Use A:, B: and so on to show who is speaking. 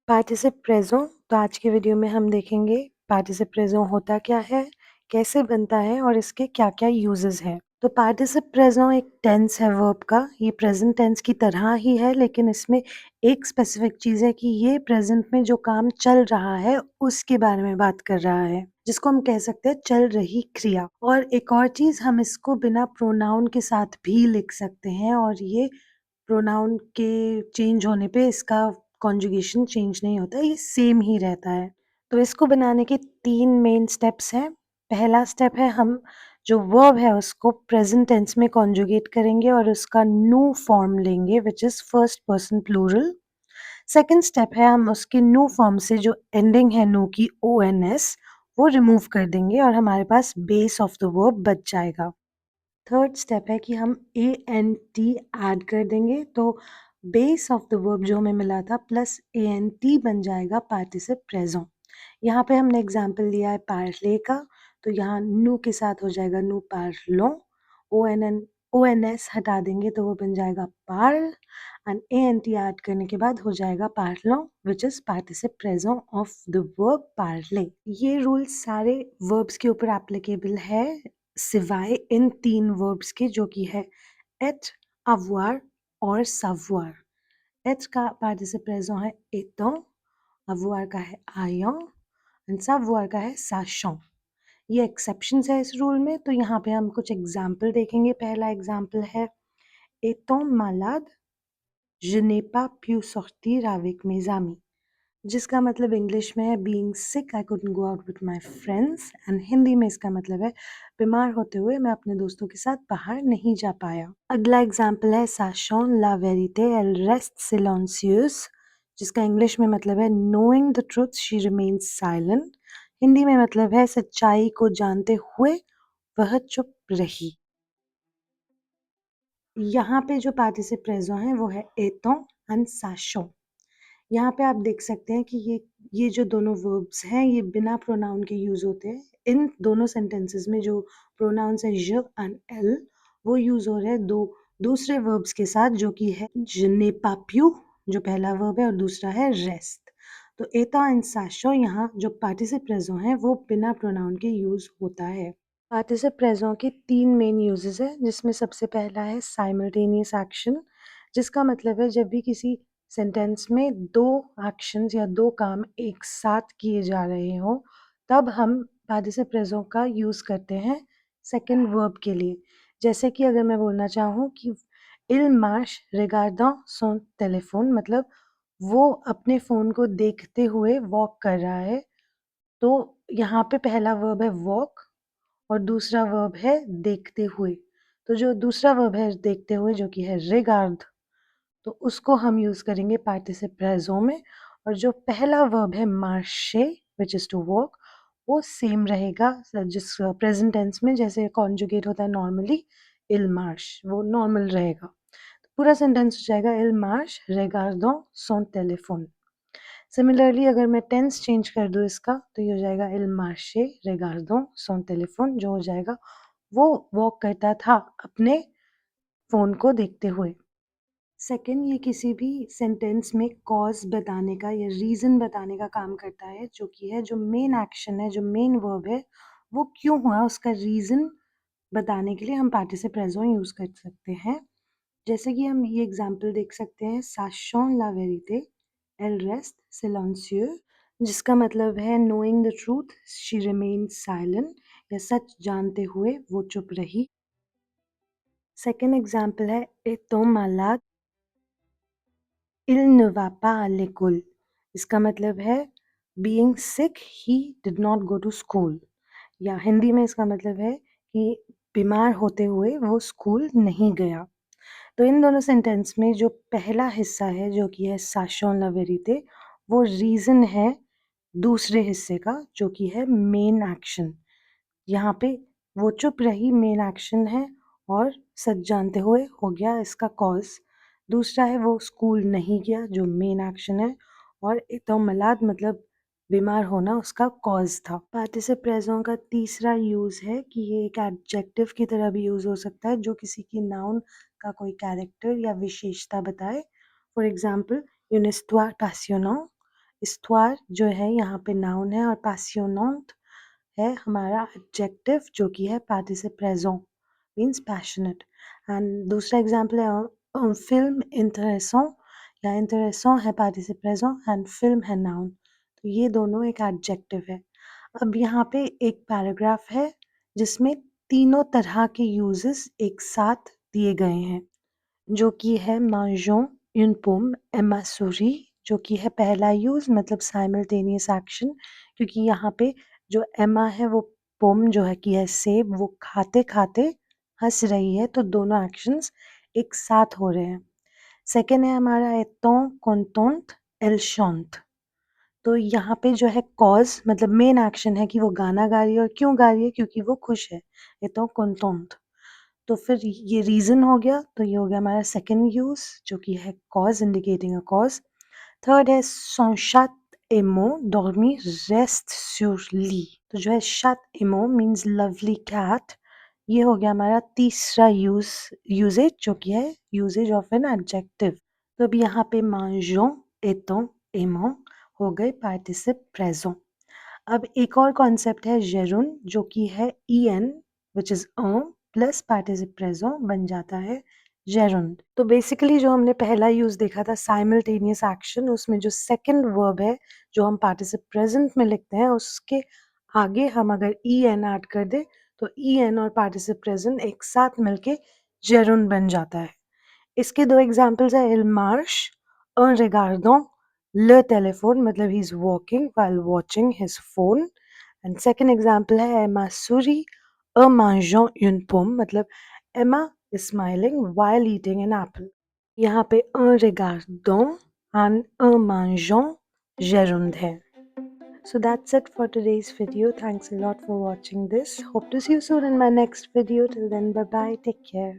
A: पार्टिसिप प्रेज़ो तो आज की वीडियो में हम देखेंगे पार्टिसिप प्रेज़ो होता क्या है, कैसे बनता है और इसके क्या-क्या यूजेस हैं। तो पार्टिसिप प्रेज़ो एक टेंस है वर्ब का, ये प्रेज़ेंट टेंस की तरह ही है लेकिन इसमें एक स्पेसिफिक चीज़ है कि ये प्रेज़ेंट में जो काम चल रहा है उसके बारे में बात कर रहा है, जिसको हम कह सकते हैं चल रही क्रिया। और एक और चीज़ हम इसको बिना प्रोनाउन के साथ भी लिख सकते हैं और ये प्रोनाउन के चेंज होने पे इसका कॉन्जुगेशन चेंज नहीं होता, ये सेम ही रहता है। तो इसको बनाने के 3 मेन स्टेप्स हैं। पहला स्टेप है हम जो वर्ब है उसको प्रेज़ेंट टेंस में कॉन्जुगेट करेंगे और उसका न्यू फॉर्म लेंगे which is first person plural. Second step है हम उसके न्यू फॉर्म से जो एंडिंग है न्यू की ओएनएस वो रिमूव कर देंगे और हमारे पास बेस ऑफ द वर्ब बच जाएगा। थर्ड स्टेप है कि हम ए एन टी ऐड कर देंगे तो बेस ऑफ द वर्ब जो हमें मिला था प्लस ए एन टी बन जाएगा पार्टिसिप प्रेज़ो। यहाँ पे हमने एग्जाम्पल लिया है पार्ले का, तो यहाँ नु के साथ हो जाएगा नु पार्लो। ओ एन एस हटा देंगे तो वो बन जाएगा पार्ल and A N T add करने के बाद हो जाएगा पार्लो which is participle present of the verb पार्ले। ये रूल सारे वर्ब्स के ऊपर एप्लीकेबल है सिवाय इन 3 वर्ब्स के जो कि है एट, अवॉर और सवॉर। एट का पार्टिसिप प्रेज़ो है एटो, अवॉर का है आयों एंड सवॉर का है साशों। ये एक्सेप्शंस है इस रूल में, तो यहाँ पे हम कुछ एग्जाम्पल देखेंगे। पहला एग्जाम्पल है étant malade, je n'ai pas pu sortir avec mes amis। जिसका मतलब इंग्लिश में है being sick I couldn't go out with my friends and Hindi में इसका मतलब है बीमार होते हुए मैं अपने दोस्तों के साथ बाहर नहीं जा पाया। अगला एग्जाम्पल है साशोन ला वेरिटे एल रेस्ट सिलेंसियस, जिसका इंग्लिश में मतलब है knowing the truth she remains silent. Hindi में मतलब है सच्चाई को जानते हुए वह चुप रही। यहाँ पे जो पार्टिसिप प्रेज़ो हैं वो है एतों एंड साशों। यहाँ पे आप देख सकते हैं कि ये जो दोनों वर्ब्स हैं ये बिना प्रोनाउन के यूज़ होते हैं। इन दोनों सेंटेंसेस में जो प्रोनाउंस है ज एंड एल वो यूज़ हो रहे हैं दूसरे वर्ब्स के साथ जो कि है je n'ai pas pu जो पहला वर्ब है और दूसरा है रेस्ट। तो एता एंड साशो यहाँ जो पार्टिसिप प्रेज़ो हैं वो बिना प्रोनाउन के यूज़ होता है। पार्टिसिप प्रेज़ो के 3 मेन यूजेस हैं जिसमें सबसे पहला है साइमल्टेनियस एक्शन, जिसका मतलब है जब भी किसी सेंटेंस में 2 एक्शंस या 2 काम एक साथ किए जा रहे हों, तब हम पार्टिसिप प्रेज़ो का यूज़ करते हैं सेकंड वर्ब के लिए। जैसे कि अगर मैं बोलना चाहूँ कि इल मार्श regardant son téléphone मतलब वो अपने फ़ोन को देखते हुए वॉक कर रहा है, तो यहाँ पे पहला वर्ब है वॉक और दूसरा वर्ब है देखते हुए। तो जो दूसरा वर्ब है देखते हुए जो कि है रिगार्ड, तो उसको हम यूज़ करेंगे पार्टिसिप प्रेज़ो में और जो पहला वर्ब है मार्शे व्हिच इज़ टू वॉक वो सेम रहेगा जिस प्रेज़ेंट टेंस में जैसे कॉन्जुगेट होता है नॉर्मली इल मार्श वो नॉर्मल रहेगा। तो पूरा सेंटेंस हो जाएगा इल मार्श रिगार्डों सोन टेलीफोन। सिमिलरली अगर मैं टेंस चेंज कर दूँ इसका तो ये हो जाएगा इल मार्शे रिगार्डों सोन टेलीफोन जो हो जाएगा वो वॉक करता था अपने फ़ोन को देखते हुए। सेकंड ये किसी भी सेंटेंस में कॉज़ बताने का या रीज़न बताने का काम करता है जो कि है जो मेन एक्शन है, जो मेन वर्ब है, वो क्यों हुआ उसका रीज़न बताने के लिए हम पार्टिसिप प्रेज़ो यूज़ कर सकते हैं। जैसे कि हम ये एग्ज़ाम्पल देख सकते हैं साशों ला वेरिटे एल रेस्ट सिलेंसिeux, जिसका मतलब है knowing the truth she remained silent या सच जानते हुए वो चुप रही। सेकंड एग्ज़ाम्पल है étant malade il ne va pas à l'école, इसका मतलब है being sick he did not go to school या हिंदी में इसका मतलब है कि बीमार होते हुए वो स्कूल नहीं गया। तो इन दोनों सेंटेंस में जो पहला हिस्सा है जो कि है साशों ला वेरिटे वो रीज़न है दूसरे हिस्से का जो कि है मेन एक्शन। यहाँ पे वो चुप रही मेन एक्शन है और सच जानते हुए हो गया इसका कॉज़। दूसरा है वो स्कूल नहीं गया जो मेन एक्शन है और इतोमलाद मतलब बीमार होना उसका कॉज़ था। पार्टिसिप प्रेज़ो का तीसरा यूज़ है कि ये एक एडजेक्टिव की तरह भी यूज़ हो सकता है जो किसी की नाउन का कोई कैरेक्टर या विशेषता बताए। For example une histoire passionnante, histoire जो है यहाँ पे नाउन है और passionnante है हमारा एडजेक्टिव जो कि है पार्टिसिप प्रेजेंट मीन्स पैशनेट। एंड दूसरा एग्जांपल है फिल्म इंटरेसों या इंटरेसों है पार्टिसिप प्रेजेंट एंड फिल्म है नाउन। तो ये दोनों एक एडजेक्टिव है। अब यहाँ पे एक पैराग्राफ है जिसमें तीनों तरह के यूजेस एक साथ दिए गए हैं जो कि है mangeons une pomme et ma souris जो कि है पहला यूज मतलब साइमल्टेनियस एक्शन क्योंकि यहाँ पे जो एमा है वो पोम जो है कि है सेब वो खाते खाते हंस रही है तो दोनों एक्शंस एक साथ हो रहे हैं। सेकेंड है हमारा एतों कोंटोंट एल शॉन्ट। तो यहाँ पे जो है कॉज मतलब मेन एक्शन है कि वो गाना गा रही है और क्यों गा रही है क्योंकि वो खुश है एतों कोंटोंट। तो फिर ये रीज़न हो गया तो ये हो गया हमारा सेकंड यूज़ जो कि है cause indicating a cause. Third है son chat aimant dormir reste sur lit। तो जो है chat aimant means lovely cat. ये हो गया हमारा तीसरा यूजेज जो कि है यूजेज ऑफ एन एडजेक्टिव। तो अब यहाँ पे mangeons étant aimant हो गए पार्टिसिप प्रेजेंट। अब एक और कॉन्सेप्ट है जेरुन जो कि है en which is plus participle present बन जाता है जेरुन। तो बेसिकली जो हमने पहला यूज देखा था साइमल्टेनियस एक्शन उसमें जो सेकंड वर्ब है जो हम पार्टिसिप प्रेजेंट में लिखते हैं उसके आगे हम अगर en ऐड कर दे तो en और पार्टिसिप प्रेजेंट एक साथ मिलके जेरुन बन जाता है। इसके दो एग्जाम्पल्स है इल मार्श en regardant le téléphone मतलब ही is walking while watching his phone। And second example है Emma Suri en mangeant une pomme मतलब एमा is smiling while eating an apple। यहाँ पे en regardant and en mangeant gerund है। So that's it for today's video. Thanks a lot for watching this. Hope to see you soon in my next video. Till then, bye bye. Take care.